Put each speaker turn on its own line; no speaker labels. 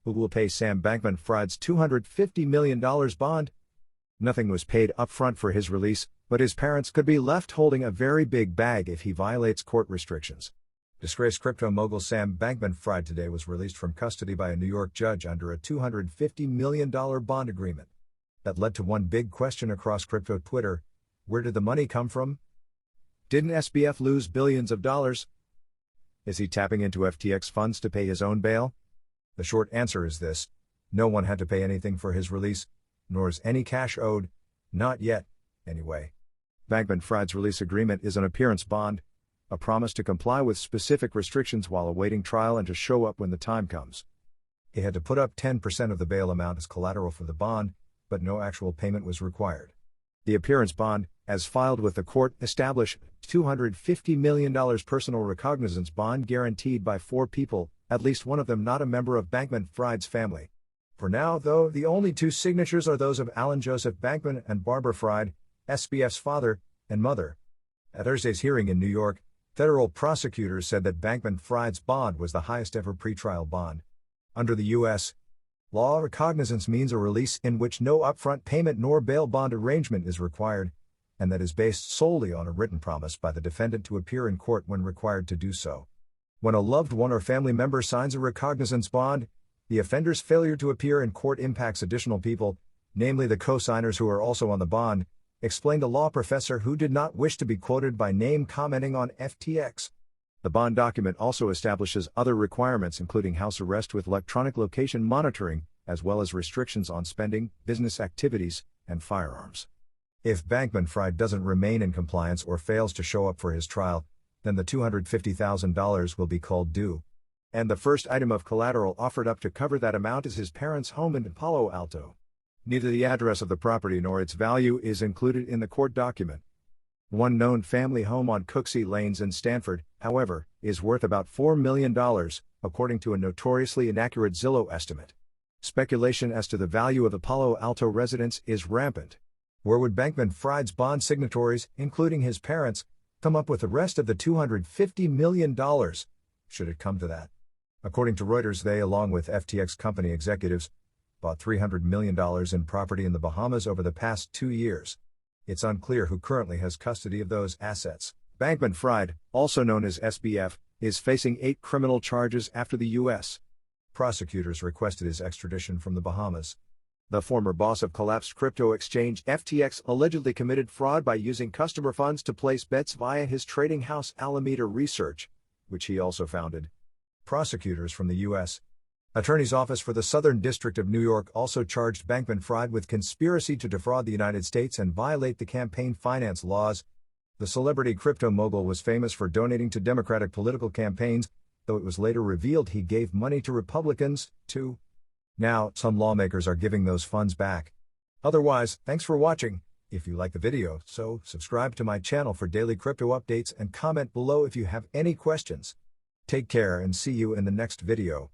Who will pay Sam Bankman-Fried's $250 million bond? Nothing was paid upfront for his release, but his parents could be left holding a very big bag if he violates court restrictions. Disgraced crypto mogul Sam Bankman-Fried today was released from custody by a New York judge under a $250 million bond agreement. That led to one big question across crypto Twitter: where did the money come from? Didn't SBF lose billions of dollars? Is he tapping into FTX funds to pay his own bail? The short answer is this: no one had to pay anything for his release, nor is any cash owed. Not yet, anyway. Bankman-Fried's release agreement is an appearance bond, a promise to comply with specific restrictions while awaiting trial and to show up when the time comes. He had to put up 10% of the bail amount as collateral for the bond, but no actual payment was required. The appearance bond, as filed with the court, established $250 million personal recognizance bond guaranteed by 4 people, at least one of them not a member of Bankman-Fried's family. For now, though, the only 2 signatures are those of Alan Joseph Bankman and Barbara Fried, SBF's father and mother. At Thursday's hearing in New York, federal prosecutors said that Bankman-Fried's bond was the highest ever pretrial bond. Under the U.S. law, recognizance means a release in which no upfront payment nor bail bond arrangement is required, and that is based solely on a written promise by the defendant to appear in court when required to do so. When a loved one or family member signs a recognizance bond, the offender's failure to appear in court impacts additional people, namely the co-signers who are also on the bond, explained a law professor who did not wish to be quoted by name commenting on FTX. The bond document also establishes other requirements including house arrest with electronic location monitoring, as well as restrictions on spending, business activities, and firearms. If Bankman-Fried doesn't remain in compliance or fails to show up for his trial, then the $250,000 will be called due. And the first item of collateral offered up to cover that amount is his parents' home in Palo Alto. Neither the address of the property nor its value is included in the court document. One known family home on Cooksey Lanes in Stanford, however, is worth about $4 million, according to a notoriously inaccurate Zillow estimate. Speculation as to the value of the Palo Alto residence is rampant. Where would Bankman-Fried's bond signatories, including his parents, come up with the rest of the $250 million, should it come to that? According to Reuters, they, along with FTX company executives, bought $300 million in property in the Bahamas over the past 2 years. It's unclear who currently has custody of those assets. Bankman-Fried, also known as SBF, is facing 8 criminal charges after the U.S. prosecutors requested his extradition from the Bahamas. The former boss of collapsed crypto exchange FTX allegedly committed fraud by using customer funds to place bets via his trading house Alameda Research, which he also founded. Prosecutors from the U.S. Attorney's Office for the Southern District of New York also charged Bankman-Fried with conspiracy to defraud the United States and violate the campaign finance laws. The celebrity crypto mogul was famous for donating to Democratic political campaigns, though it was later revealed he gave money to Republicans, too. Now, some lawmakers are giving those funds back. Otherwise, thanks for watching. If you like the video, subscribe to my channel for daily crypto updates and comment below if you have any questions. Take care and see you in the next video.